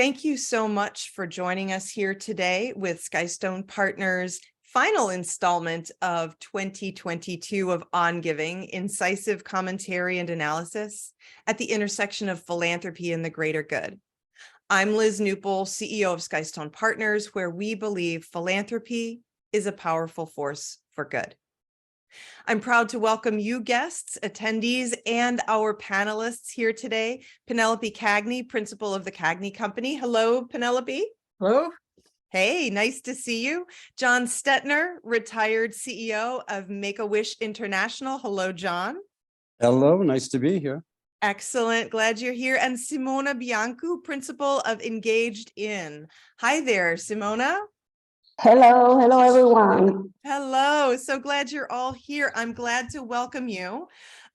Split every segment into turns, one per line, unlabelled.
Thank you so much for joining us here today with Skystone Partners' final installment of 2022 of On Giving, incisive commentary and analysis at the intersection of philanthropy and the greater good. I'm Liz Newpel, CEO of Skystone Partners, where we believe philanthropy is a powerful force for good. I'm proud to welcome you guests, attendees, and our panelists here today. Penelope Cagney, principal of the Cagney Company. Hello, Penelope.
Hello.
Hey, nice to see you. John Stetner, retired CEO of Make-A-Wish International. Hello, John.
Hello, nice to be here.
Excellent, glad you're here. And Simona Biancu, principal of Engaged In. Hi there, Simona.
Hello everyone.
Hello, so glad you're all here. I'm glad to welcome you.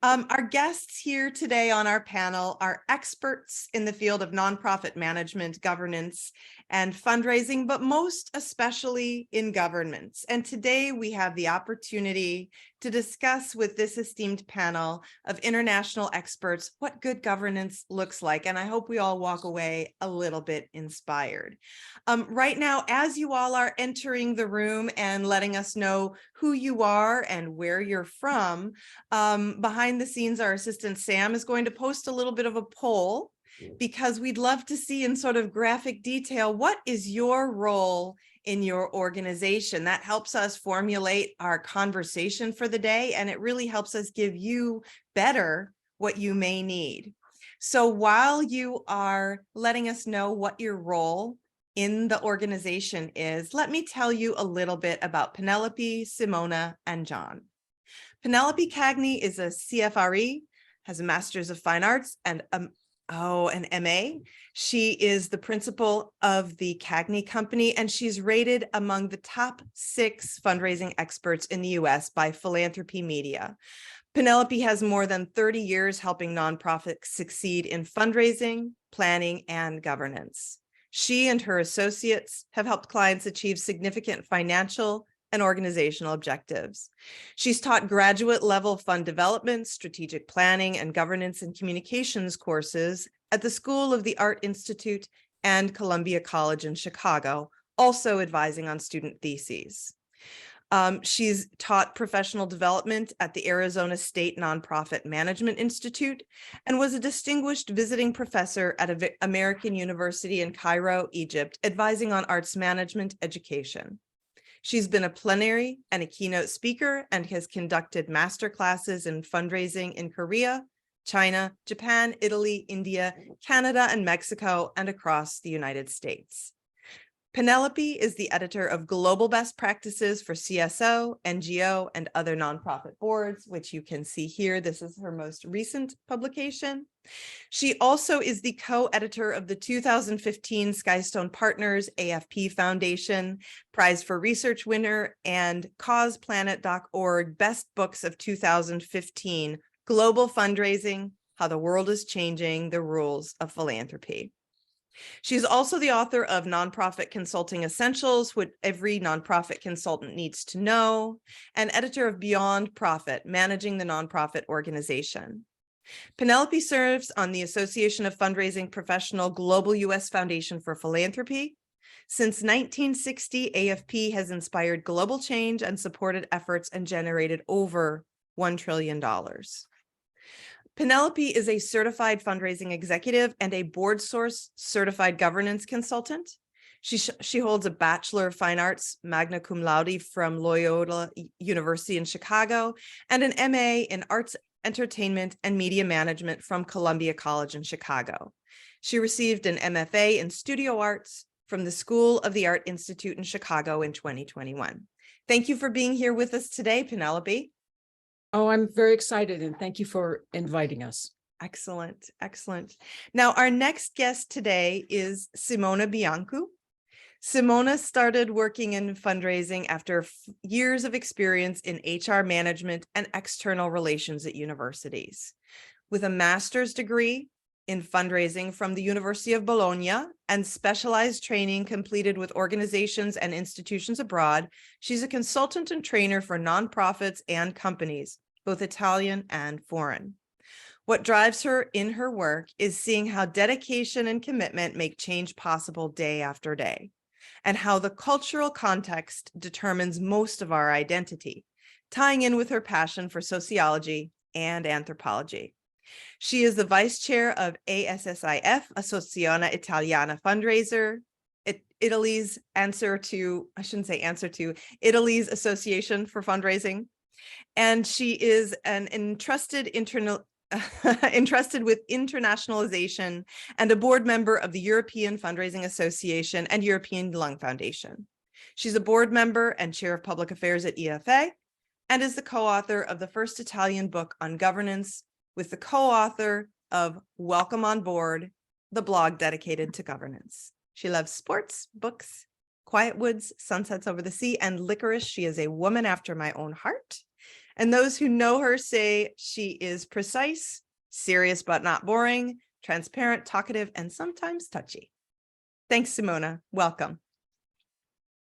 Our guests here today on our panel are experts in the field of nonprofit management, governance, and fundraising, but most especially in governance. And today we have the opportunity to discuss with this esteemed panel of international experts what good governance looks like. And I hope we all walk away a little bit inspired. Right now, as you all are entering the room and letting us know who you are and where you're from, behind the scenes, our assistant Sam is going to post a little bit of a poll because we'd love to see in sort of graphic detail, what is your role in your organization? That helps us formulate our conversation for the day, and it really helps us give you better what you may need. So while you are letting us know what your role in the organization is, let me tell you a little bit about Penelope, Simona, and John. Penelope Cagney is a CFRE, has a Master's of Fine Arts and an MA. She is the principal of the Cagney Company, and she's rated among the top 6 fundraising experts in the US by Philanthropy Media. Penelope has more than 30 years helping nonprofits succeed in fundraising, planning, and governance. She and her associates have helped clients achieve significant financial and organizational objectives. She's taught graduate level fund development, strategic planning, and governance and communications courses at the School of the Art Institute and Columbia College in Chicago, also advising on student theses. She's taught professional development at the Arizona State Nonprofit Management Institute and was a distinguished visiting professor at American University in Cairo, Egypt, advising on arts management education. She's been a plenary and a keynote speaker and has conducted master classes in fundraising in Korea, China, Japan, Italy, India, Canada, and Mexico, and across the United States. Penelope is the editor of Global Best Practices for CSO, NGO, and other nonprofit boards, which you can see here. This is her most recent publication. She also is the co-editor of the 2015 Skystone Partners AFP Foundation Prize for Research winner and causeplanet.org Best Books of 2015, Global Fundraising, How the World is Changing the Rules of Philanthropy. She's also the author of Nonprofit Consulting Essentials, what every nonprofit consultant needs to know, and editor of Beyond Profit, Managing the Nonprofit Organization. Penelope serves on the Association of Fundraising Professional Global U.S. Foundation for Philanthropy. Since 1960, AFP has inspired global change and supported efforts and generated over $1 trillion. Penelope is a certified fundraising executive and a board source certified governance consultant. She holds a Bachelor of Fine Arts magna cum laude from Loyola University in Chicago and an MA in Arts, Entertainment, and Media Management from Columbia College in Chicago. She received an MFA in Studio Arts from the School of the Art Institute in Chicago in 2021. Thank you for being here with us today, Penelope.
Oh, I'm very excited, and thank you for inviting us.
Excellent, excellent. Now, our next guest today is Simona Biancu. Simona started working in fundraising after years of experience in HR management and external relations at universities. With a master's degree in fundraising from the University of Bologna and specialized training completed with organizations and institutions abroad, she's a consultant and trainer for nonprofits and companies, both Italian and foreign. What drives her in her work is seeing how dedication and commitment make change possible day after day, and how the cultural context determines most of our identity, tying in with her passion for sociology and anthropology. She is the vice chair of ASSIF, Associazione Italiana Fundraiser, Italy's Italy's Association for Fundraising. And she is an entrusted with internationalization and a board member of the European Fundraising Association and European Lung Foundation. She's a board member and chair of public affairs at EFA and is the co-author of the first Italian book on governance, with the co-author of Welcome on Board, the blog dedicated to governance. She loves sports, books, quiet woods, sunsets over the sea, and licorice. She is a woman after my own heart. And those who know her say she is precise, serious but not boring, transparent, talkative, and sometimes touchy. Thanks, Simona. Welcome.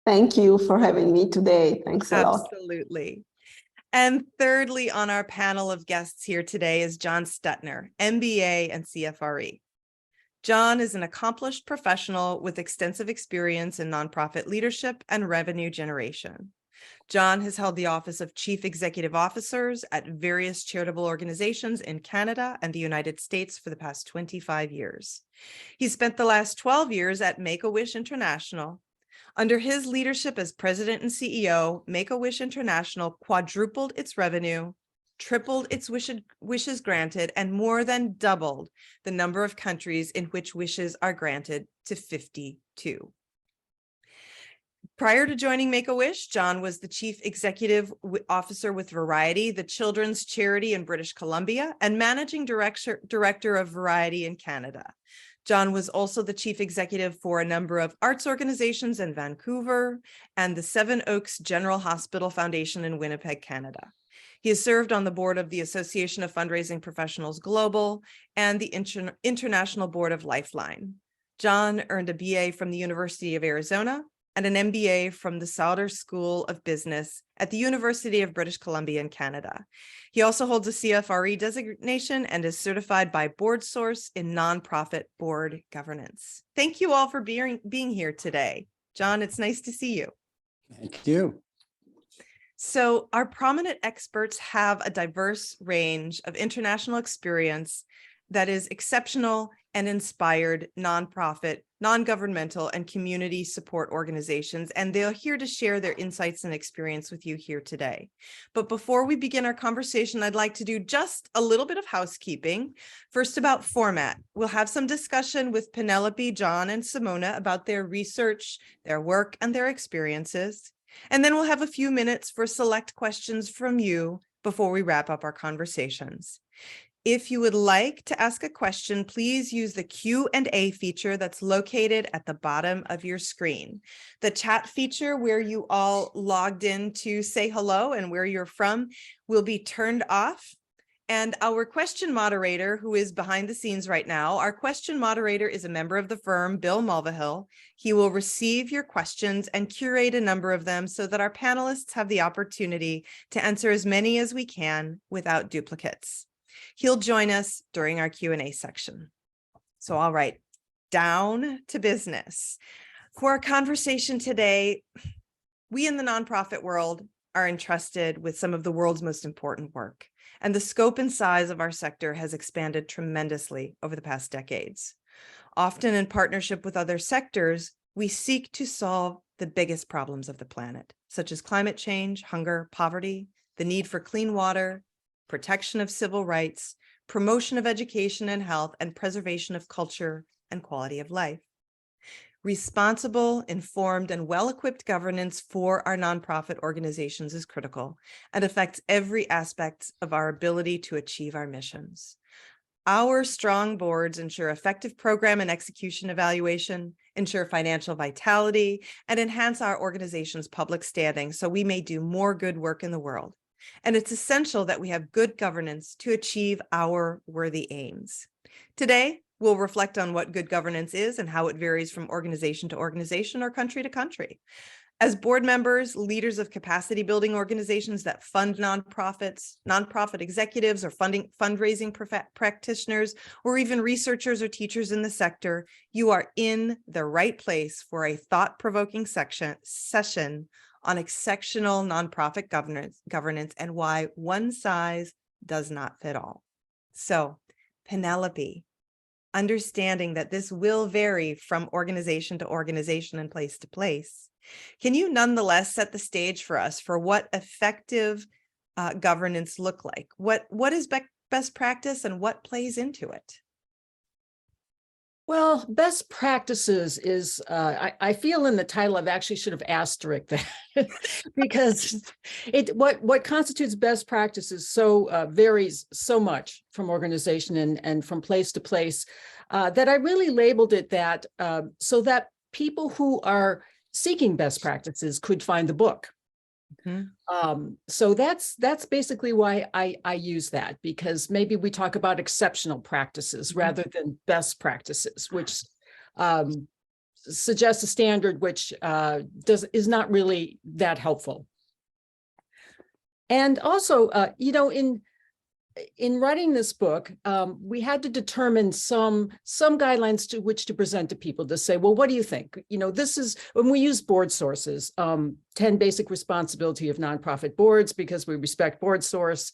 Thank you for having me today. Thanks a lot.
Absolutely. And thirdly, on our panel of guests here today is John Stuttner, MBA and CFRE. John is an accomplished professional with extensive experience in nonprofit leadership and revenue generation. John has held the office of Chief Executive Officers at various charitable organizations in Canada and the United States for the past 25 years. He spent the last 12 years at Make-A-Wish International. Under his leadership as president and CEO, Make-A-Wish International quadrupled its revenue, tripled its wishes granted, and more than doubled the number of countries in which wishes are granted to 52. Prior to joining Make-A-Wish, John was the Chief Executive Officer with Variety, the children's charity in British Columbia, and Managing Director of Variety in Canada. John was also the Chief Executive for a number of arts organizations in Vancouver and the Seven Oaks General Hospital Foundation in Winnipeg, Canada. He has served on the board of the Association of Fundraising Professionals Global and the International Board of Lifeline. John earned a BA from the University of Arizona and an MBA from the Sauder School of Business at the University of British Columbia in Canada. He also holds a CFRE designation and is certified by BoardSource in nonprofit board governance. Thank you all for being here today. John, it's nice to see you.
Thank you.
So our prominent experts have a diverse range of international experience that is exceptional and inspired nonprofit, non-governmental, and community support organizations, and they're here to share their insights and experience with you here today. But before we begin our conversation, I'd like to do just a little bit of housekeeping. First, about format. We'll have some discussion with Penelope, John, and Simona about their research, their work, and their experiences. And then we'll have a few minutes for select questions from you before we wrap up our conversations. If you would like to ask a question, please use the Q&A feature that's located at the bottom of your screen. The chat feature where you all logged in to say hello and where you're from will be turned off. And our question moderator, who is behind the scenes right now, our question moderator is a member of the firm, Bill Mulvihill. He will receive your questions and curate a number of them so that our panelists have the opportunity to answer as many as we can without duplicates. He'll join us during our Q&A section. So, all right, down to business. For our conversation today, we in the nonprofit world are entrusted with some of the world's most important work, and the scope and size of our sector has expanded tremendously over the past decades. Often in partnership with other sectors, we seek to solve the biggest problems of the planet, such as climate change, hunger, poverty, the need for clean water, protection of civil rights, promotion of education and health, and preservation of culture and quality of life. Responsible, informed, and well-equipped governance for our nonprofit organizations is critical and affects every aspect of our ability to achieve our missions. Our strong boards ensure effective program and execution evaluation, ensure financial vitality, and enhance our organization's public standing so we may do more good work in the world. And it's essential that we have good governance to achieve our worthy aims. Today, we'll reflect on what good governance is and how it varies from organization to organization or country to country. As board members, leaders of capacity building organizations that fund nonprofits, nonprofit executives or fundraising practitioners, or even researchers or teachers in the sector, you are in the right place for a thought-provoking session on exceptional nonprofit governance and why one size does not fit all. So, Penelope, understanding that this will vary from organization to organization and place to place, can you nonetheless set the stage for us for what effective governance look like? What is best practice and what plays into it?
Well, best practices is, I feel in the title, I've actually should have asterisked that because what constitutes best practices varies so much from organization and from place to place that I really labeled it that so that people who are seeking best practices could find the book. So that's basically why I use that, because maybe we talk about exceptional practices rather than best practices, which suggests a standard which is not really that helpful. And also, in writing this book, we had to determine some guidelines to which to present to people to say, well, what do you think? This is when we use board sources, 10 basic responsibility of nonprofit boards, because we respect board source.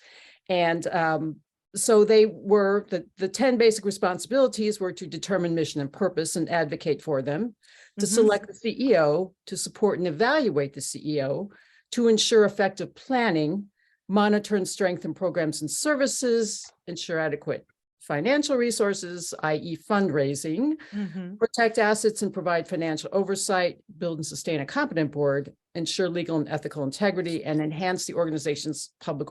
And so they were, the 10 basic responsibilities were to determine mission and purpose and advocate for them, to select the CEO, to support and evaluate the CEO, to ensure effective planning, monitor and strengthen programs and services, ensure adequate financial resources, i.e. fundraising, protect assets and provide financial oversight, build and sustain a competent board, ensure legal and ethical integrity, and enhance the organization's public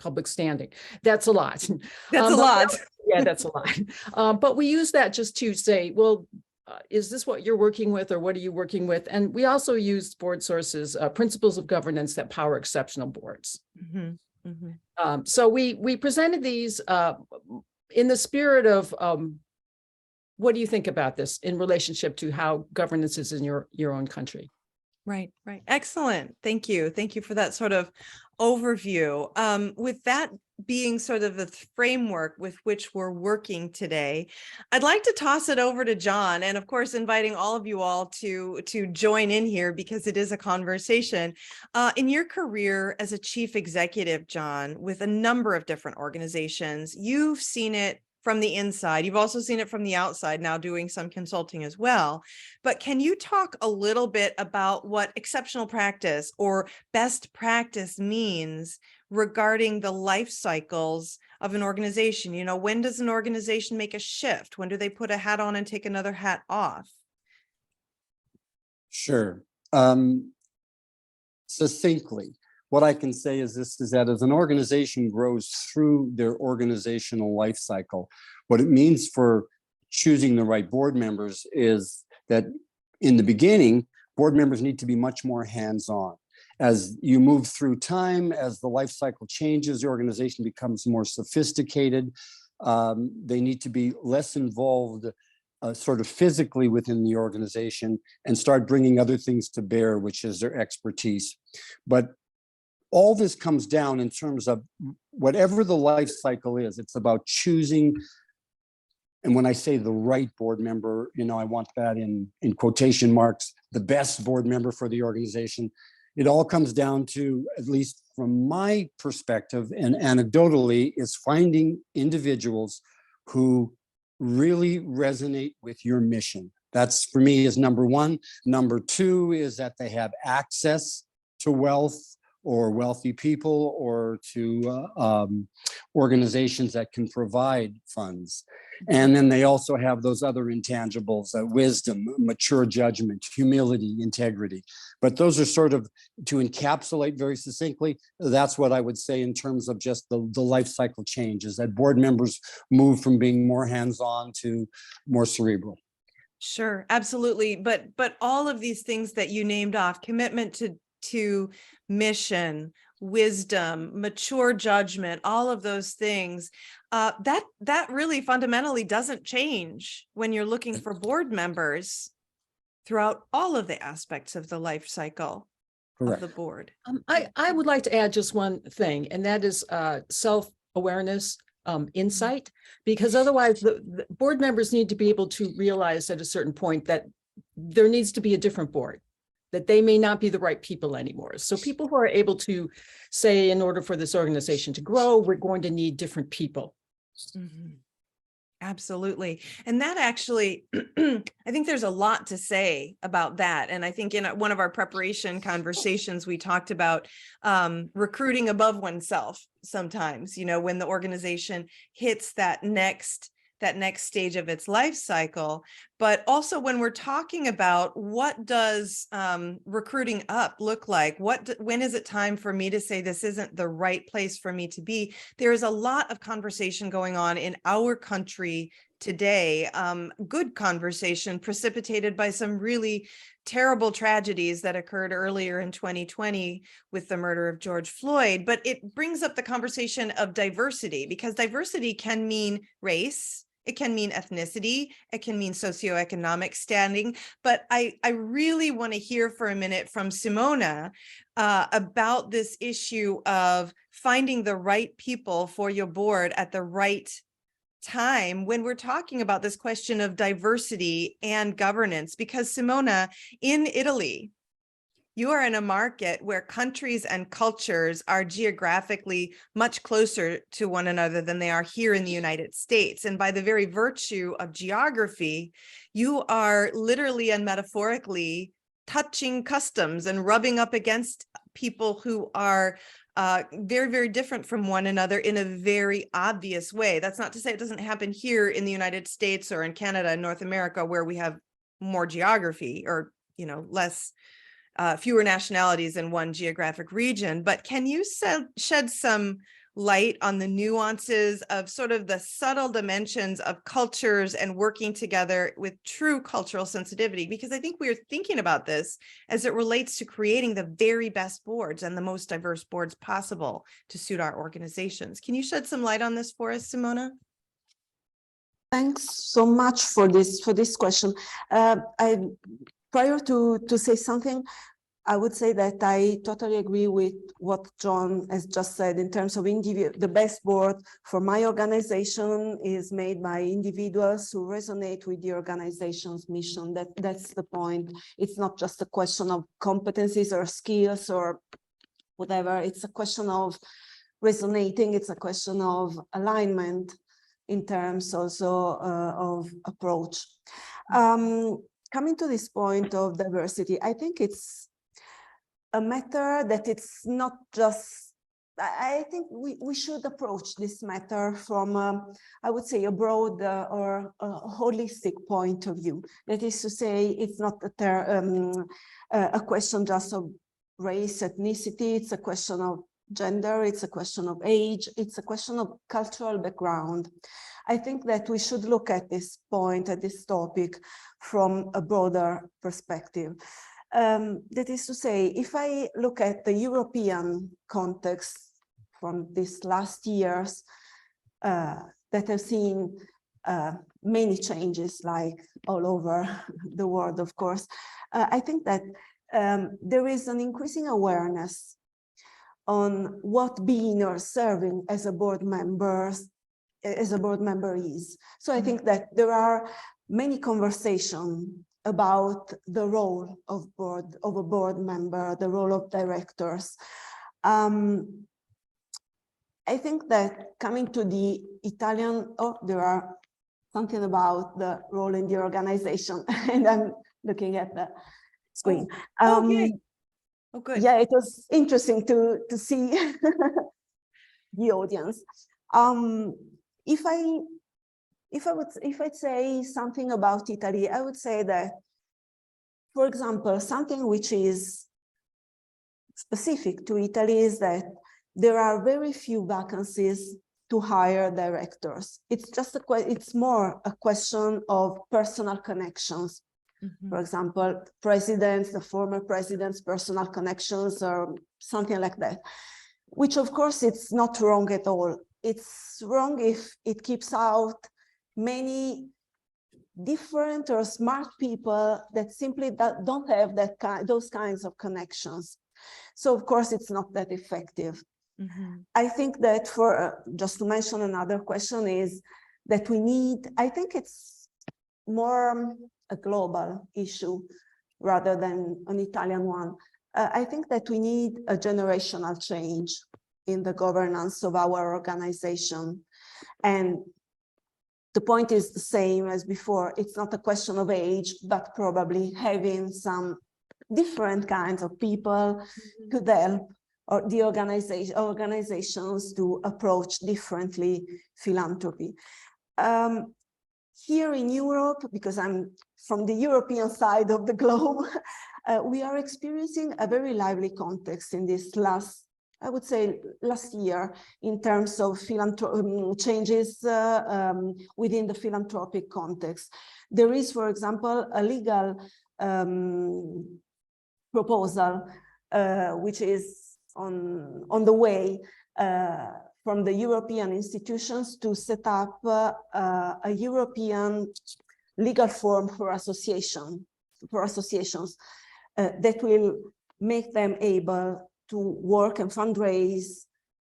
public standing. That's a lot.
That's a lot.
Yeah, that's a lot. But we use that just to say, well, is this what you're working with, or what are you working with? And we also used board sources, principles of governance that power exceptional boards. So we presented these in the spirit of, what do you think about this in relationship to how governance is in your own country?
Right. Excellent. Thank you. Thank you for that sort of overview. With that being sort of the framework with which we're working today, I'd like to toss it over to John, and of course, inviting all of you all to join in here because it is a conversation. In your career as a chief executive, John, with a number of different organizations, you've seen it from the inside. You've also seen it from the outside, now doing some consulting as well. But can you talk a little bit about what exceptional practice or best practice means regarding the life cycles of an organization? When does an organization make a shift? When do they put a hat on and take another hat off?
Sure. Succinctly, what I can say is that as an organization grows through their organizational life cycle, what it means for choosing the right board members is that in the beginning, board members need to be much more hands-on. As you move through time, as the life cycle changes, the organization becomes more sophisticated. They need to be less involved sort of physically within the organization and start bringing other things to bear, which is their expertise. But all this comes down in terms of whatever the life cycle is, it's about choosing. And when I say the right board member, I want that in quotation marks, the best board member for the organization. It all comes down to, at least from my perspective and anecdotally, is finding individuals who really resonate with your mission. That's, for me, is number one. Number two is that they have access to wealth or wealthy people, or to organizations that can provide funds. And then they also have those other intangibles, wisdom, mature judgment, humility, integrity. But those are sort of, to encapsulate very succinctly, that's what I would say in terms of just the life cycle changes, that board members move from being more hands-on to more cerebral.
Sure, absolutely. But all of these things that you named off, commitment to mission, wisdom, mature judgment, all of those things, that really fundamentally doesn't change when you're looking for board members throughout all of the aspects of the life cycle of
Correct.
the board.
I would like to add just one thing, and that is self-awareness, insight, because otherwise the board members need to be able to realize at a certain point that there needs to be a different board, that they may not be the right people anymore. So people who are able to say, in order for this organization to grow, we're going to need different people.
Mhm. Absolutely. And that actually, I think there's a lot to say about that. And I think in one of our preparation conversations, we talked about recruiting above oneself sometimes, you know, when the organization hits that next stage of its life cycle. But also when we're talking about what does recruiting up look like, when is it time for me to say this isn't the right place for me to be? There is a lot of conversation going on in our country today, good conversation precipitated by some really terrible tragedies that occurred earlier in 2020 with the murder of George Floyd. But it brings up the conversation of diversity, because diversity can mean race, it can mean ethnicity, it can mean socioeconomic standing. But I really want to hear for a minute from Simona about this issue of finding the right people for your board at the right time when we're talking about this question of diversity and governance. Because Simona, in Italy, you are in a market where countries and cultures are geographically much closer to one another than they are here in the United States. And by the very virtue of geography, you are literally and metaphorically touching customs and rubbing up against people who are very, very different from one another in a very obvious way. That's not to say it doesn't happen here in the United States or in Canada and North America, where we have more geography, or, you know, fewer nationalities in one geographic region. But can you shed some light on the nuances of sort of the subtle dimensions of cultures and working together with true cultural sensitivity? Because I think we're thinking about this as it relates to creating the very best boards and the most diverse boards possible to suit our organizations. Can you shed some light on this for us, Simona?
Thanks so much for this question. Prior to say something, I would say that I totally agree with what John has just said in terms of the best board for my organization is made by individuals who resonate with the organization's mission. That's the point. It's not just a question of competencies or skills or whatever. It's a question of resonating. It's a question of alignment in terms also of approach. Coming to this point of diversity, I think it's a matter that it's not just, I think we should approach this matter from, I would say, a broad or a holistic point of view. That is to say, it's not a question just of race, ethnicity, it's a question of gender, it's a question of age, it's a question of cultural background. I think that we should look at this point, at this topic, from a broader perspective. That is to say, if I look at the European context from these last years that have seen many changes, like all over the world, of course, I think that there is an increasing awareness on what being or serving as a board member is. So I think that there are many conversations about the role of a board member, the role of directors. I think that coming to the Italian, there are something about the role in the organization, and I'm looking at the screen.
Okay. Oh, good.
Yeah, it was interesting to see the audience. If I'd say something about Italy, I would say that, for example, something which is specific to Italy is that there are very few vacancies to hire directors. It's just it's more a question of personal connections.
Mm-hmm.
For example, presidents, the former presidents' personal connections or something like that, which of course it's not wrong at all. It's wrong if it keeps out many different or smart people that simply don't have those kinds of connections. So of course, it's not that effective.
Mhm.
I think that for, just to mention another question is that we need, I think it's more a global issue rather than an Italian one. I think that we need a generational change in the governance of our organization. And the point is the same as before. It's not a question of age, but probably having some different kinds of people could help or the organizations to approach differently philanthropy. Here in Europe, because I'm from the European side of the globe, we are experiencing a very lively context in this I would say last year, in terms of changes within the philanthropic context. There is, for example, a legal proposal which is on the way from the European institutions to set up a European legal form for associations that will make them able to work and fundraise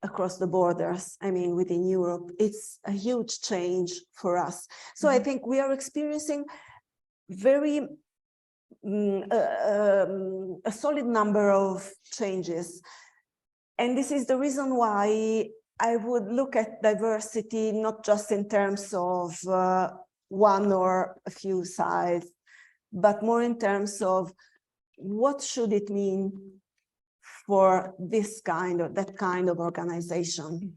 across the borders. I mean, within Europe, it's a huge change for us. So I think we are experiencing very a solid number of changes. And this is the reason why I would look at diversity, not just in terms of one or a few sides, but more in terms of what should it mean for this kind or that kind of organization.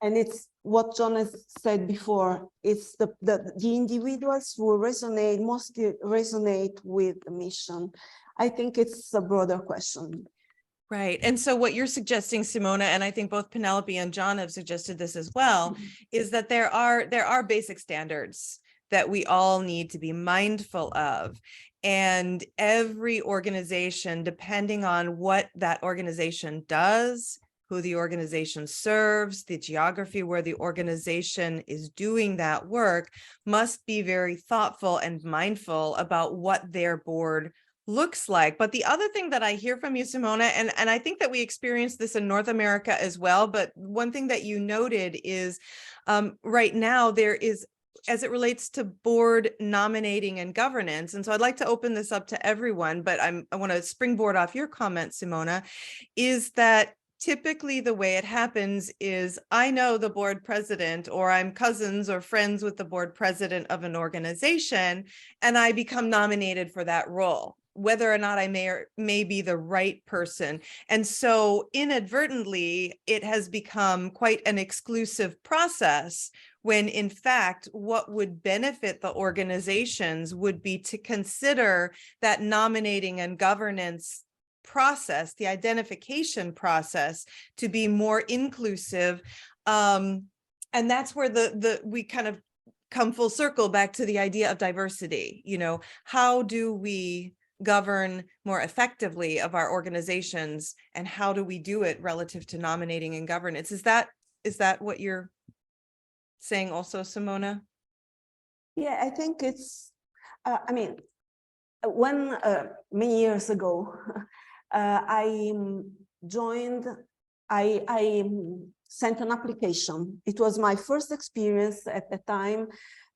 And it's what John has said before, it's the individuals who mostly resonate with the mission. I think it's a broader question.
Right. And so what you're suggesting, Simona, and I think both Penelope and John have suggested this as well, is that there are basic standards that we all need to be mindful of. And every organization, depending on what that organization does, who the organization serves, the geography where the organization is doing that work, must be very thoughtful and mindful about what their board looks like. But the other thing that I hear from you, Simona, and I think that we experienced this in North America as well, but one thing that you noted is right now there is, as it relates to board nominating and governance, and so I'd like to open this up to everyone, but I want to springboard off your comment, Simona, is that typically the way it happens is I know the board president, or I'm cousins or friends with the board president of an organization, and I become nominated for that role, whether or not I may be the right person. And so inadvertently, it has become quite an exclusive process, when in fact, what would benefit the organizations would be to consider that nominating and governance process, the identification process, to be more inclusive. And that's where we kind of come full circle back to the idea of diversity. You know, how do we govern more effectively of our organizations, and how do we do it relative to nominating and governance? Is that what you're saying also, Simona?
Yeah, I think it's, I mean, when many years ago, I sent an application. It was my first experience at the time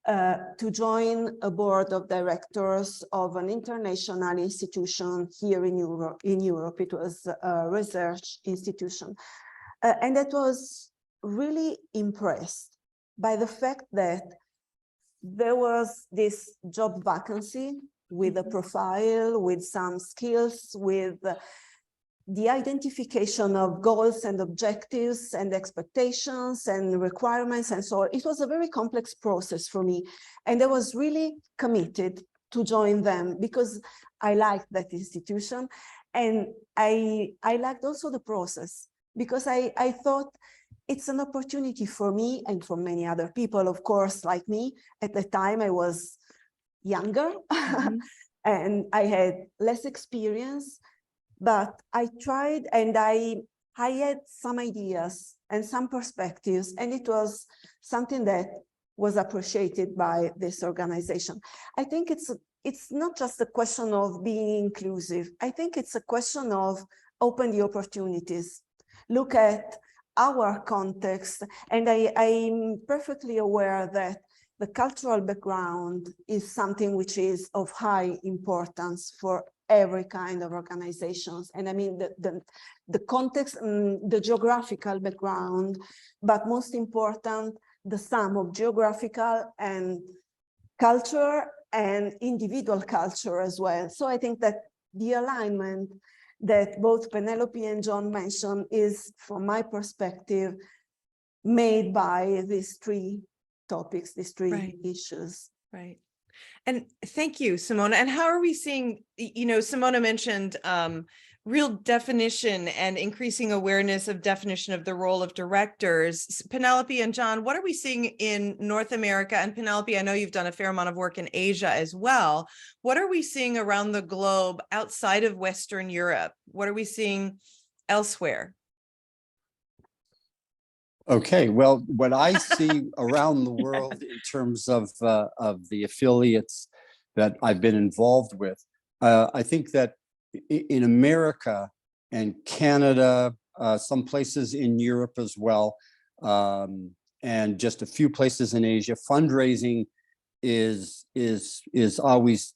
to join a board of directors of an international institution here in Europe. It was a research institution. And I was really impressed by the fact that there was this job vacancy with a profile, with some skills, with the identification of goals and objectives and expectations and requirements and so on. It was a very complex process for me. And I was really committed to join them because I liked that institution. And I liked also the process, because I thought it's an opportunity for me and for many other people, of course, like me. At the time I was younger and I had less experience, but I tried, and I had some ideas and some perspectives, and it was something that was appreciated by this organization. I think it's not just a question of being inclusive. I think it's a question of open the opportunities. Look at our context, and I'm perfectly aware that the cultural background is something which is of high importance for every kind of organizations. And I mean the context, the geographical background, but most important, the sum of geographical and culture and individual culture as well. So I think that the alignment that both Penelope and John mentioned is, from my perspective, made by these three topics, these three issues.
Right. And thank you, Simona. And how are we seeing, Simona mentioned real definition and increasing awareness of definition of the role of directors. Penelope and John, what are we seeing in North America? And Penelope, I know you've done a fair amount of work in Asia as well. What are we seeing around the globe outside of Western Europe? What are we seeing elsewhere?
Okay, well, what I see around the world in terms of the affiliates that I've been involved with, I think that in America and Canada, some places in Europe as well, and just a few places in Asia, fundraising is always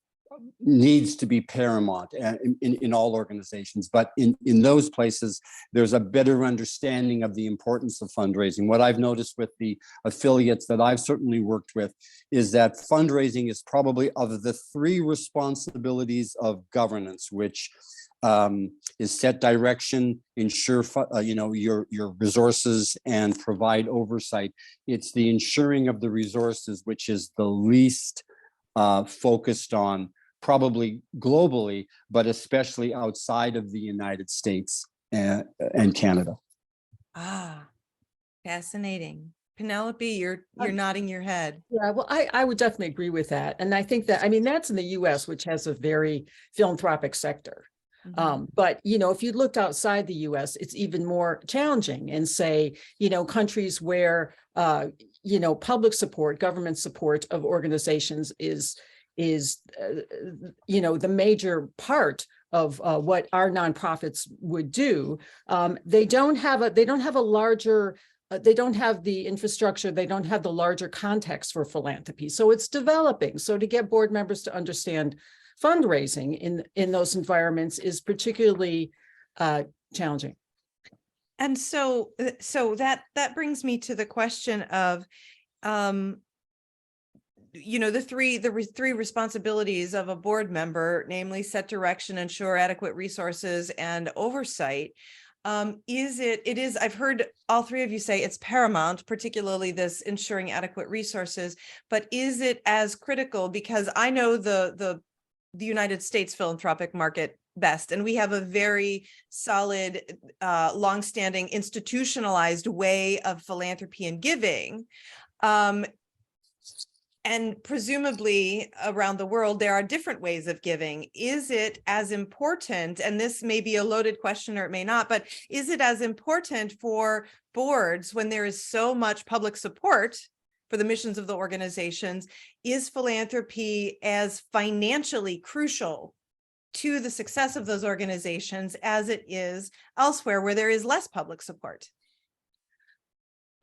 needs to be paramount in all organizations. But in those places, there's a better understanding of the importance of fundraising. What I've noticed with the affiliates that I've certainly worked with is that fundraising is probably of the three responsibilities of governance, which is set direction, ensure your resources, and provide oversight. It's the ensuring of the resources which is the least focused on, probably globally, but especially outside of the United States and Canada.
Ah, fascinating. Penelope, you're nodding your head.
Yeah, well, I would definitely agree with that. And I think that, I mean, that's in the US, which has a very philanthropic sector. But, if you looked outside the US, it's even more challenging, and say, countries where, public support, government support of organizations is the major part of what our nonprofits would do. They don't have a larger, they don't have the infrastructure, they don't have the larger context for philanthropy. So it's developing. So to get board members to understand fundraising in those environments is particularly challenging.
And so that brings me to the question of, the three responsibilities of a board member, namely set direction, ensure adequate resources, and oversight. I've heard all three of you say it's paramount, particularly this ensuring adequate resources, but is it as critical? Because I know the United States philanthropic market best, and we have a very solid, longstanding institutionalized way of philanthropy and giving. And presumably around the world, there are different ways of giving. Is it as important, and this may be a loaded question or it may not, but is it as important for boards when there is so much public support for the missions of the organizations? Is philanthropy as financially crucial to the success of those organizations as it is elsewhere where there is less public support?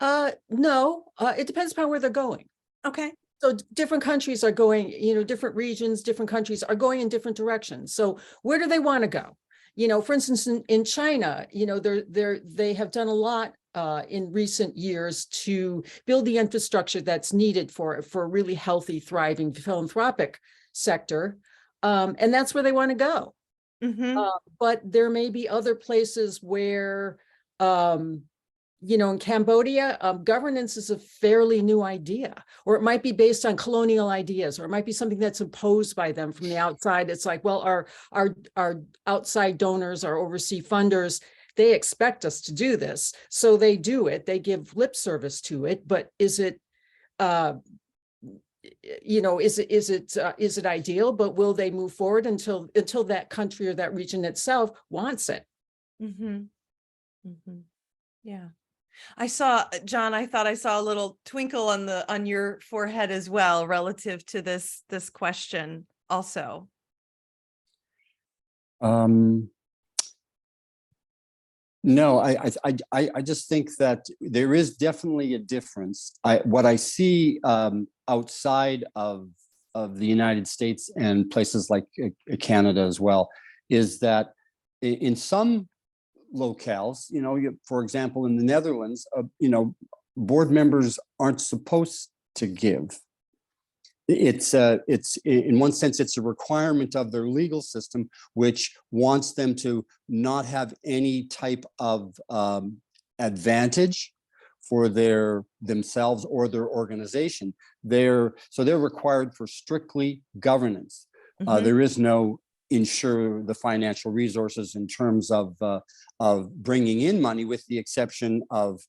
No, it depends upon where they're going.
Okay.
So different countries are going, different regions, different countries are going in different directions. So where do they want to go? For instance, in China, they have done a lot in recent years to build the infrastructure that's needed for a really healthy, thriving philanthropic sector. And that's where they want to go. But there may be other places where, in Cambodia, governance is a fairly new idea, or it might be based on colonial ideas, or it might be something that's imposed by them from the outside. It's like, well, our outside donors, our overseas funders, they expect us to do this, so they do it. They give lip service to it, but is it, is it ideal? But will they move forward until that country or that region itself wants it?
Yeah. I saw, John, I thought I saw a little twinkle on your forehead as well, relative to this question also.
No, I just think that there is definitely a difference. What I see outside of the United States and places like Canada as well is that in some locales, for example, in the Netherlands, board members aren't supposed to give. It's in one sense, it's a requirement of their legal system, which wants them to not have any type of advantage for themselves or their organization. So they're required for strictly governance.
Mhm.
There is no ensure the financial resources in terms of bringing in money, with the exception of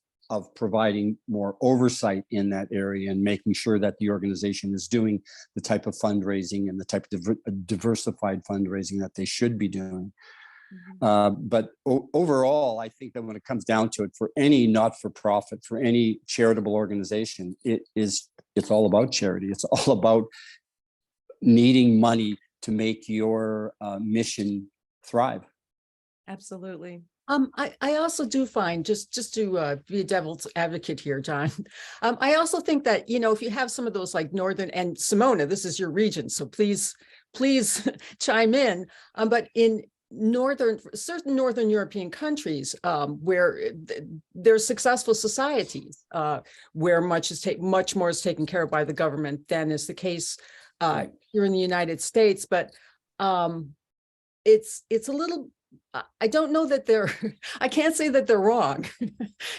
providing more oversight in that area and making sure that the organization is doing the type of fundraising and the type of diversified fundraising that they should be doing. But overall, I think that when it comes down to it, for any not-for-profit, for any charitable organization, it's all about charity. It's all about needing money to make your mission thrive.
Absolutely.
I also do find, just to be a devil's advocate here, John, I also think that, if you have some of those like Northern, and Simona, this is your region, so please chime in, but in certain Northern European countries where there's successful societies where much more is taken care of by the government than is the case here in the United States. But it's a little, I don't know that I can't say that they're wrong,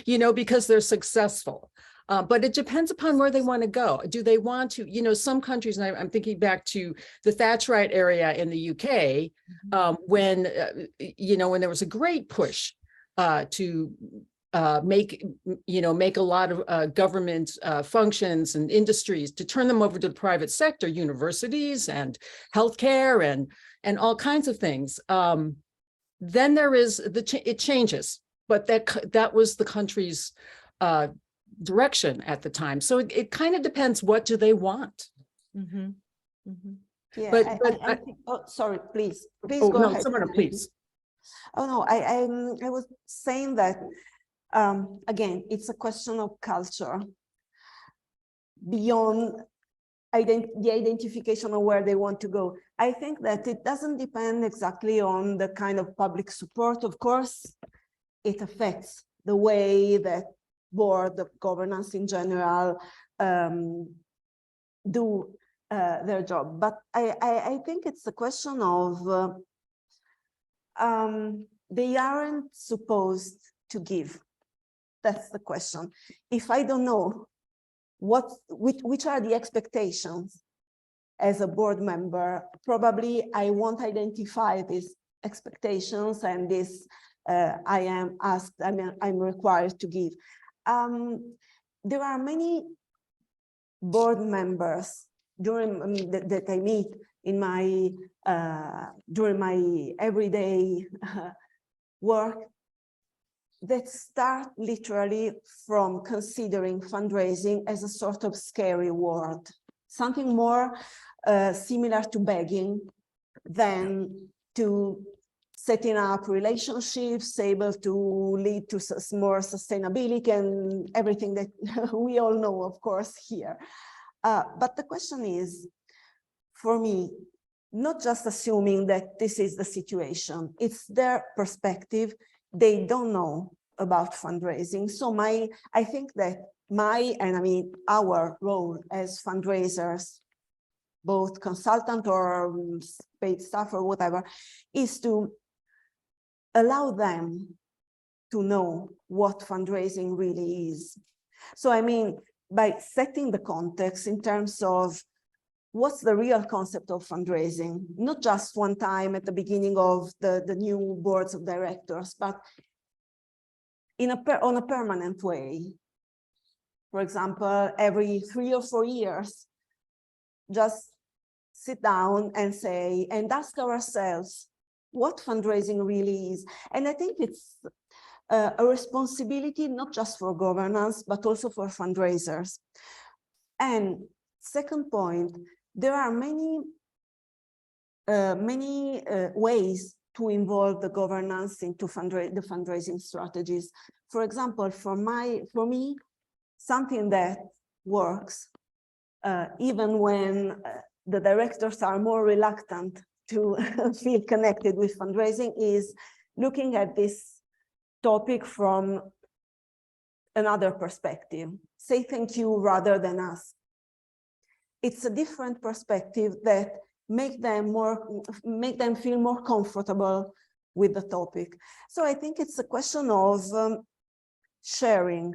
because they're successful. But it depends upon where they want to go. Do they want to, some countries, and I'm thinking back to the Thatcherite area in the UK, when there was a great push to make a lot of government functions and industries, to turn them over to the private sector, universities and healthcare and all kinds of things. Then there is it changes, but that was the country's direction at the time. So it kind of depends, what do they want?
Mm-hmm. Mm-hmm.
Yeah,
But
I think, sorry, please
go
go ahead.
Simona, please.
Oh no, I was saying that again, it's a question of culture beyond the identification of where they want to go. I think that it doesn't depend exactly on the kind of public support. Of course, it affects the way that board of governance in general do their job. But I think it's a question of they aren't supposed to give. That's the question. If I don't know which are the expectations as a board member, probably I won't identify these expectations and this I am asked, I'm required to give. There are many board members that I meet in my during my everyday work that start literally from considering fundraising as a sort of scary word, something more similar to begging than to setting up relationships able to lead to more sustainability and everything that we all know, of course, here. But the question is, for me, not just assuming that this is the situation, it's their perspective. They don't know about fundraising. So I think that our role as fundraisers, both consultant or paid staff or whatever, is to allow them to know what fundraising really is. So by setting the context in terms of what's the real concept of fundraising, not just one time at the beginning of the new boards of directors, but on a permanent way. For example, every 3 or 4 years, just sit down and ask ourselves what fundraising really is. And I think it's a responsibility not just for governance, but also for fundraisers. And second point, there are many ways to involve the governance into the fundraising strategies. For example, for me, something that works, even when the directors are more reluctant to feel connected with fundraising, is looking at this topic from another perspective. Say thank you rather than ask. It's a different perspective that make them feel more comfortable with the topic. So I think it's a question of sharing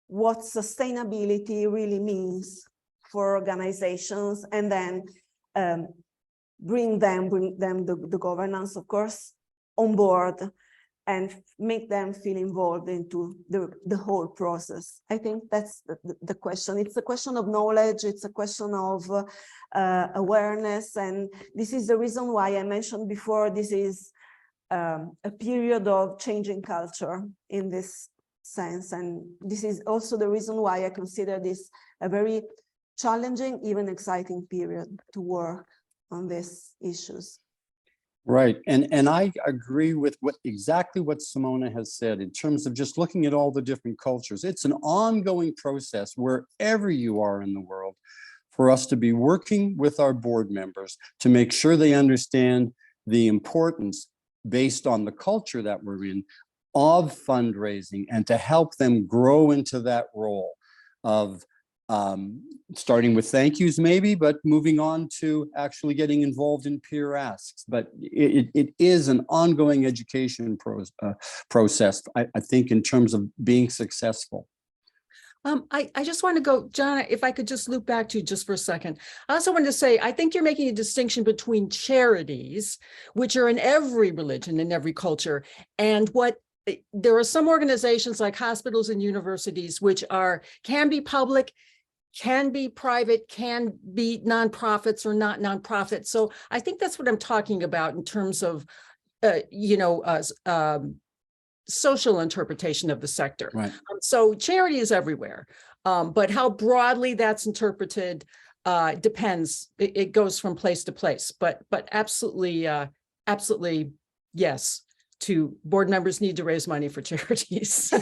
what sustainability really means for organizations, and then bring them the governance, of course, on board, and make them feel involved into the whole process. I think that's the question. It's a question of knowledge. It's a question of awareness. And this is the reason why I mentioned before, this is a period of changing culture in this sense. And this is also the reason why I consider this a very challenging, even exciting period to work on these issues.
Right. And I agree with exactly what Simona has said in terms of just looking at all the different cultures. It's an ongoing process wherever you are in the world for us to be working with our board members to make sure they understand the importance, based on the culture that we're in, of fundraising, and to help them grow into that role of starting with thank yous maybe, but moving on to actually getting involved in peer asks. But it is an ongoing education process, I think, in terms of being successful.
I just want to go, John, if I could just loop back to you just for a second. I also wanted to say, I think you're making a distinction between charities, which are in every religion, in every culture, and there are some organizations like hospitals and universities, which can be public, can be private, can be nonprofits or not nonprofits. So I think that's what I'm talking about in terms of, social interpretation of the sector.
Right.
So charity is everywhere, but how broadly that's interpreted depends. It goes from place to place, but absolutely, absolutely, yes. Board members need to raise money for charities.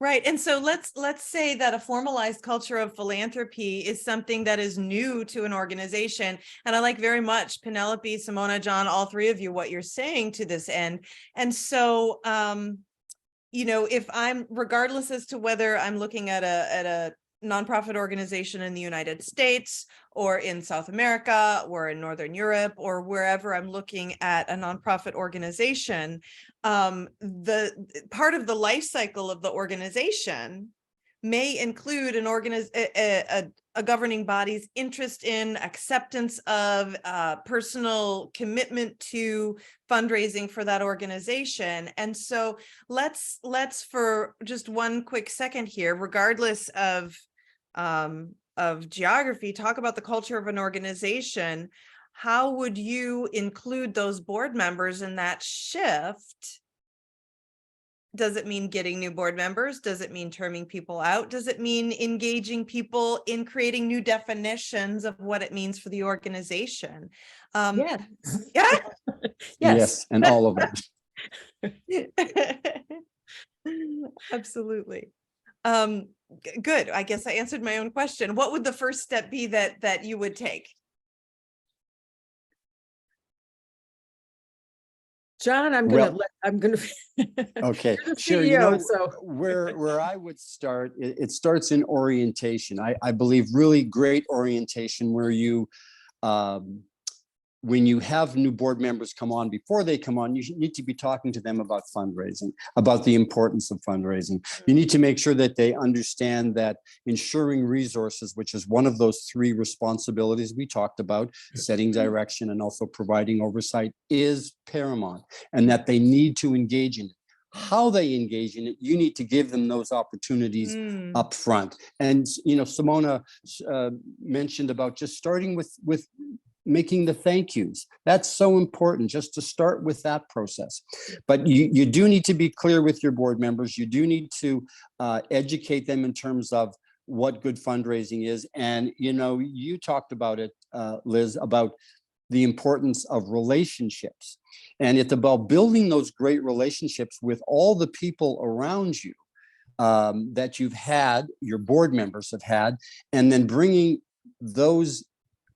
Right. And so let's say that a formalized culture of philanthropy is something that is new to an organization. And I like very much, Penelope, Simona, John, all three of you, what you're saying to this end. And so, if I'm, regardless as to whether I'm looking at a nonprofit organization in the United States or in South America or in Northern Europe or wherever I'm looking at a nonprofit organization, the part of the life cycle of the organization may include a governing body's interest in, acceptance of, personal commitment to fundraising for that organization. And so let's for just one quick second here, regardless of geography, talk about the culture of an organization. How would you include those board members in that shift? Does it mean getting new board members? Does it mean terming people out? Does it mean engaging people in creating new definitions of what it means for the organization?
Yeah.
Yeah.
Yes, and all of it.
Absolutely. Good. I guess I answered my own question. What would the first step be that you would take?
John, I'm gonna
Okay, sure.
CEO, so
where I would start, it starts in orientation. I believe really great orientation where you, when you have new board members come on, before they come on, you need to be talking to them about fundraising, about the importance of fundraising. You need to make sure that they understand that ensuring resources, which is one of those three responsibilities we talked about, setting direction and also providing oversight, is paramount, and that they need to engage in it. How they engage in it, you need to give them those opportunities up front. And Simona mentioned about just starting with making the thank yous. That's so important, just to start with that process. But you do need to be clear with your board members. You do need to educate them in terms of what good fundraising is. And, you know, you talked about it, Liz, about the importance of relationships. And it's about building those great relationships with all the people around you that you've had, your board members have had, and then bringing those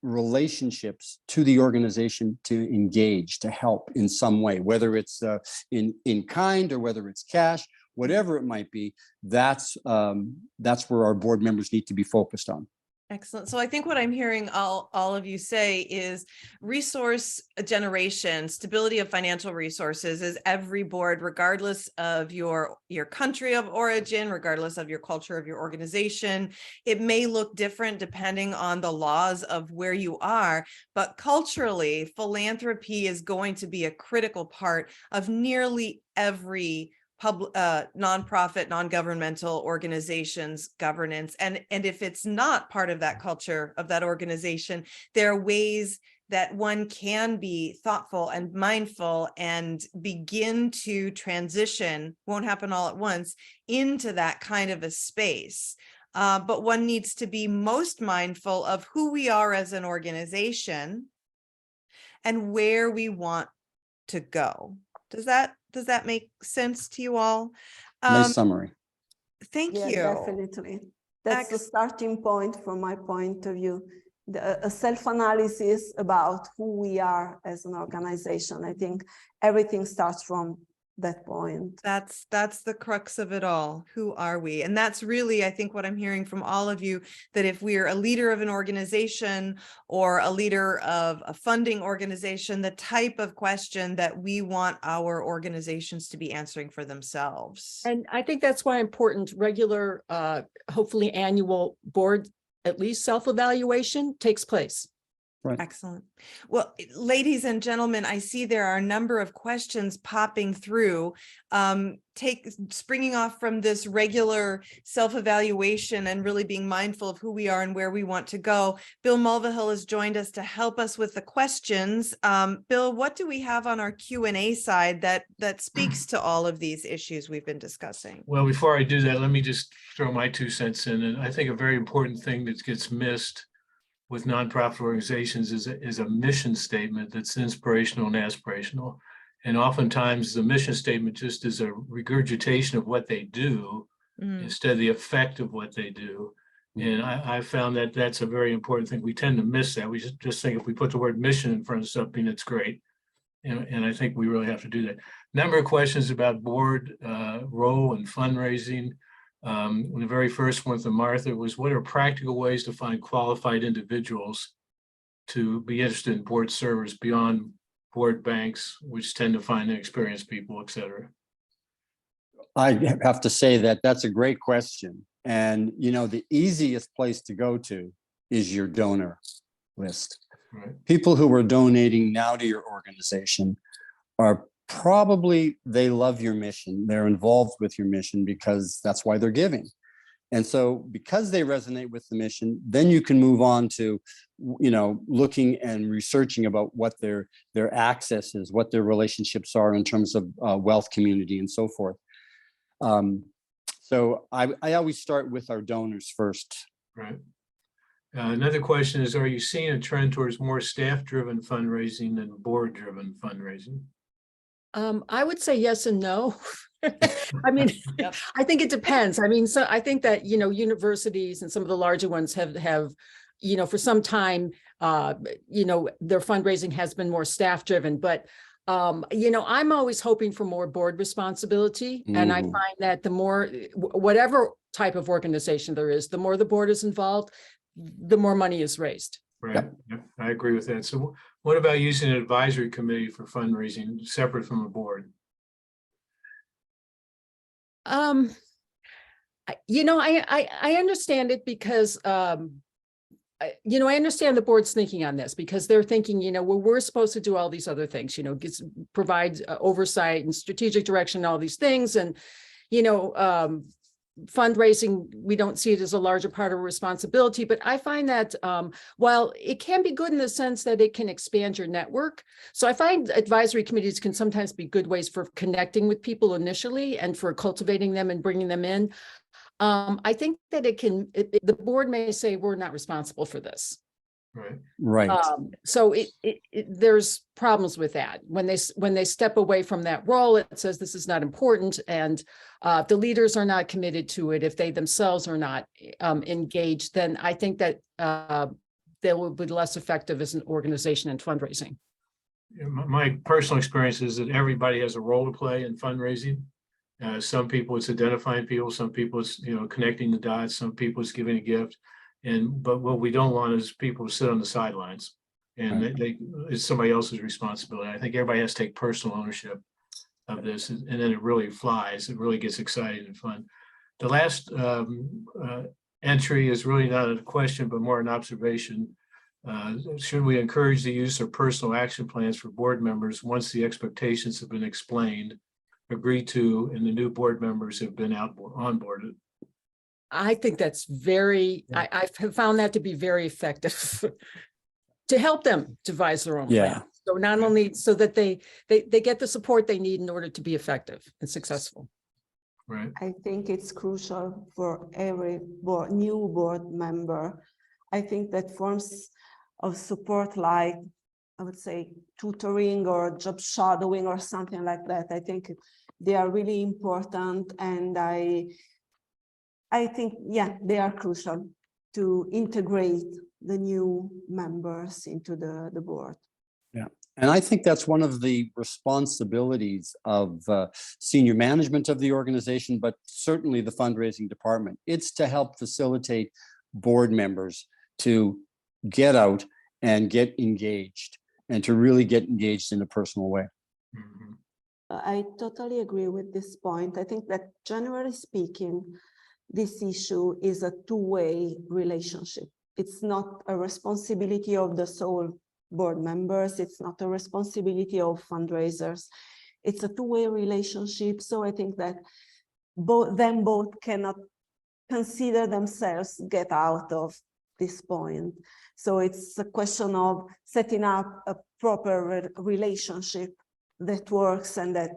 relationships to the organization to engage, to help in some way, whether it's in kind or whether it's cash, whatever it might be. That's where our board members need to be focused on.
Excellent. So I think what I'm hearing all of you say is resource generation, stability of financial resources is every board, regardless of your country of origin, regardless of your culture of your organization. It may look different depending on the laws of where you are, but culturally, philanthropy is going to be a critical part of nearly every nonprofit, non-governmental organizations governance. And if it's not part of that culture of that organization, there are ways that one can be thoughtful and mindful and begin to transition, won't happen all at once, into that kind of a space. But one needs to be most mindful of who we are as an organization and where we want to go. Does that make sense to you all?
Nice summary.
Thank
Yeah,
you.
definitely. That's the starting point from my point of view. A self-analysis about who we are as an organization. I think everything starts from that point.
That's the crux of it all. Who are we? And that's really, I think, what I'm hearing from all of you, that if we're a leader of an organization or a leader of a funding organization, the type of question that we want our organizations to be answering for themselves.
And I think that's why important regular, hopefully annual board, at least self-evaluation takes place.
Right.
Excellent. Well, ladies and gentlemen, I see there are a number of questions popping through, springing off from this regular self-evaluation and really being mindful of who we are and where we want to go. Bill Mulvihill has joined us to help us with the questions. Bill, what do we have on our Q&A side that speaks to all of these issues we've been discussing?
Well, before I do that, let me just throw my 2 cents in. And I think a very important thing that gets missed with nonprofit organizations is a mission statement that's inspirational and aspirational. And oftentimes the mission statement just is a regurgitation of what they do instead of the effect of what they do. And I found that that's a very important thing. We tend to miss that. We just think if we put the word mission in front of something, it's great. And I think we really have to do that. Number of questions about board role and fundraising. The very first one from Martha was, what are practical ways to find qualified individuals to be interested in board service beyond board banks, which tend to find inexperienced people, et cetera?
I have to say that that's a great question. And, you know, the easiest place to go to is your donor list.
Right.
People who are donating now to your organization are probably, they love your mission. They're involved with your mission because that's why they're giving. And so because they resonate with the mission, then you can move on to, you know, looking and researching about what their access is, what their relationships are in terms of wealth community and so forth. So I always start with our donors first.
Right. Another question is, are you seeing a trend towards more staff-driven fundraising than board-driven fundraising?
I would say yes and no. I mean,
Yep.
I think it depends. I mean, so I think that, you know, universities and some of the larger ones have, you know, for some time, you know, their fundraising has been more staff-driven, but you know, I'm always hoping for more board responsibility. And I find that the more, whatever type of organization there is, the more the board is involved, the more money is raised.
Right. Yep. I agree with that. So what about using an advisory committee for fundraising separate from a board?
You know, I understand it because, you know, I understand the board's thinking on this because they're thinking, you know, well, we're supposed to do all these other things, you know, provide oversight and strategic direction, all these things. And, you know, fundraising, we don't see it as a larger part of responsibility, but I find that while it can be good in the sense that it can expand your network. So I find advisory committees can sometimes be good ways for connecting with people initially and for cultivating them and bringing them in. I think that the board may say, we're not responsible for this.
Right.
Right.
So there's problems with that. When they step away from that role, it says this is not important. And if the leaders are not committed to it, if they themselves are not engaged, then I think that they will be less effective as an organization in fundraising.
My personal experience is that everybody has a role to play in fundraising. Some people it's identifying people, some people it's, connecting the dots, some people it's giving a gift. But what we don't want is people to sit on the sidelines and it's somebody else's responsibility. I think everybody has to take personal ownership of this, and then it really flies. It really gets exciting and fun. The last entry is really not a question, but more an observation. Should we encourage the use of personal action plans for board members once the expectations have been explained, agreed to, and the new board members have been onboarded?
I think that's I have found that to be very effective to help them devise their own plan. So not only so that they get the support they need in order to be effective and successful.
Right.
I think it's crucial for every new board member. I think that forms of support, like I would say tutoring or job shadowing or something like that, I think they are really important, and I think, they are crucial to integrate the new members into the board.
Yeah. And I think that's one of the responsibilities of senior management of the organization, but certainly the fundraising department. It's to help facilitate board members to get out and get engaged, and to really get engaged in a personal way.
Mm-hmm.
I totally agree with this point. I think that generally speaking, this issue is a two-way relationship. It's not a responsibility of the sole board members. It's not a responsibility of fundraisers. It's a two-way relationship. So I think that both cannot consider themselves get out of this point. So it's a question of setting up a proper relationship that works, and that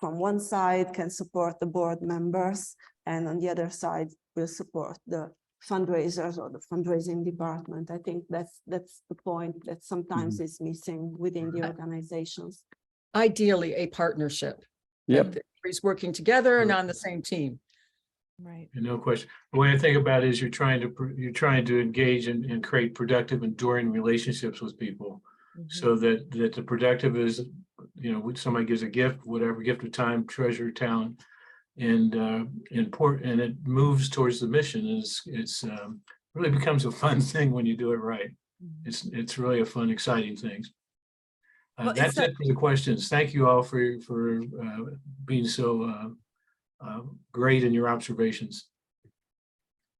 from one side can support the board members, and on the other side will support the fundraisers or the fundraising department. I think that's the point that sometimes is missing within the organizations.
Ideally, a partnership.
Yep.
Everybody's working together and on the same team.
Right.
No question. The way I think about it is you're trying to engage and create productive, enduring relationships with people, so that the productive is, when somebody gives a gift, whatever gift of time, treasure, talent, and it moves towards the mission. It's really becomes a fun thing when you do it right. It's really a fun, exciting thing.
Well,
that's it for the questions. Thank you all for being so great in your observations.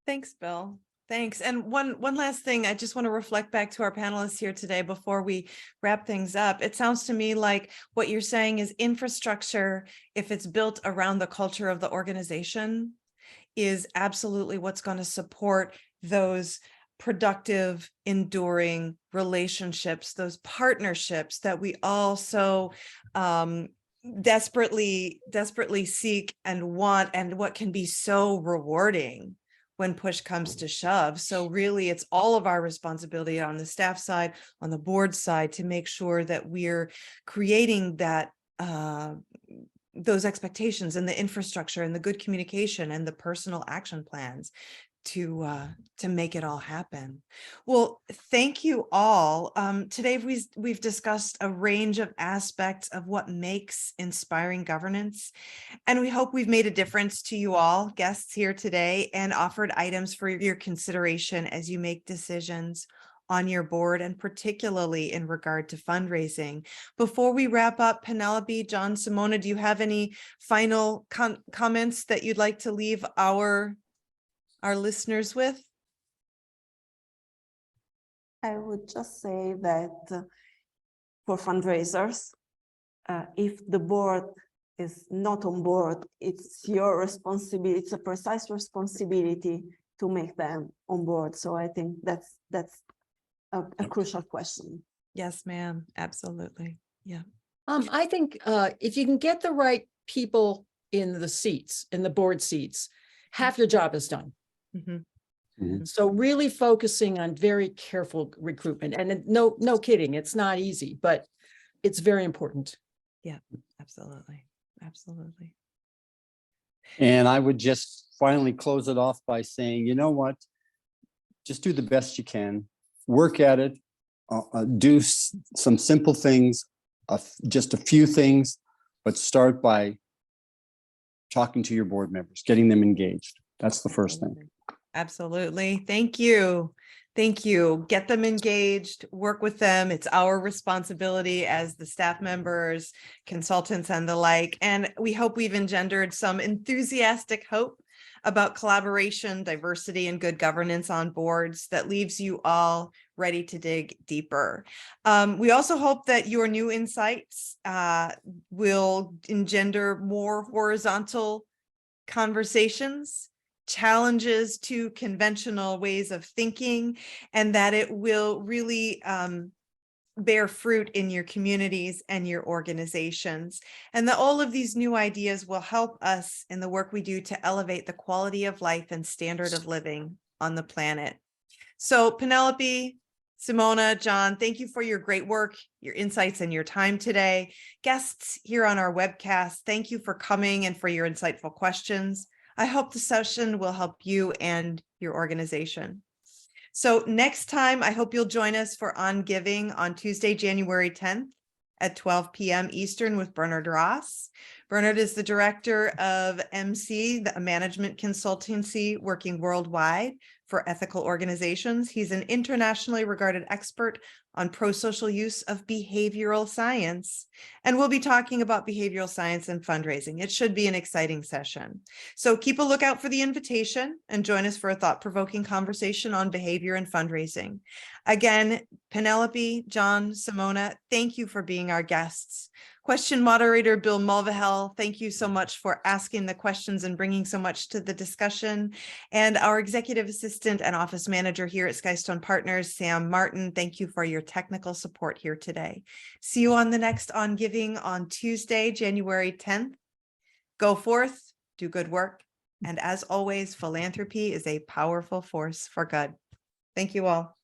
Thanks, Bill. Thanks. And one last thing, I just want to reflect back to our panelists here today before we wrap things up. It sounds to me like what you're saying is infrastructure, if it's built around the culture of the organization, is absolutely what's going to support those productive, enduring relationships, those partnerships that we all so desperately seek and want, and what can be so rewarding when push comes to shove. So really, it's all of our responsibility on the staff side, on the board side, to make sure that we're creating that those expectations and the infrastructure and the good communication and the personal action plans to make it all happen. Well, thank you all. Today we've discussed a range of aspects of what makes inspiring governance, and we hope we've made a difference to you all, guests here today, and offered items for your consideration as you make decisions on your board, and particularly in regard to fundraising. Before we wrap up, Penelope, John, Simona, do you have any final comments that you'd like to leave our listeners with?
I would just say that for fundraisers, if the board is not on board, it's your responsibility, it's a precise responsibility to make them on board. So I think that's a crucial question.
Yes, ma'am. Absolutely. Yeah.
I think if you can get the right people in the seats, in the board seats, half your job is done.
Mhm.
So really focusing on very careful recruitment, and no kidding, it's not easy, but it's very important.
Absolutely. Absolutely.
And I would just finally close it off by saying, you know what? Just do the best you can, work at it, do some simple things, just a few things, but start by talking to your board members, getting them engaged. That's the first thing.
Absolutely. Thank you. Thank you. Get them engaged, work with them. It's our responsibility as the staff members, consultants and the like. And we hope we've engendered some enthusiastic hope about collaboration, diversity, and good governance on boards that leaves you all ready to dig deeper. We also hope that your new insights will engender more horizontal conversations, challenges to conventional ways of thinking, and that it will really bear fruit in your communities and your organizations. And that all of these new ideas will help us in the work we do to elevate the quality of life and standard of living on the planet. So Penelope, Simona, John, thank you for your great work, your insights, and your time today. Guests here on our webcast, thank you for coming and for your insightful questions. I hope the session will help you and your organization. So next time, I hope you'll join us for On Giving on Tuesday, January 10th at 12 p.m. Eastern with Bernard Ross. Bernard is the director of MC, the management consultancy working worldwide for ethical organizations. He's an internationally regarded expert on pro-social use of behavioral science. And we'll be talking about behavioral science and fundraising. It should be an exciting session. So keep a lookout for the invitation and join us for a thought-provoking conversation on behavior and fundraising. Again, Penelope, John, Simona, thank you for being our guests. Question moderator Bill Mulvihill, thank you so much for asking the questions and bringing so much to the discussion. And our executive assistant and office manager here at Skystone Partners, Sam Martin, thank you for your technical support here today. See you on the next On Giving on Tuesday, January 10th. Go forth, do good work. And as always, philanthropy is a powerful force for good. Thank you all.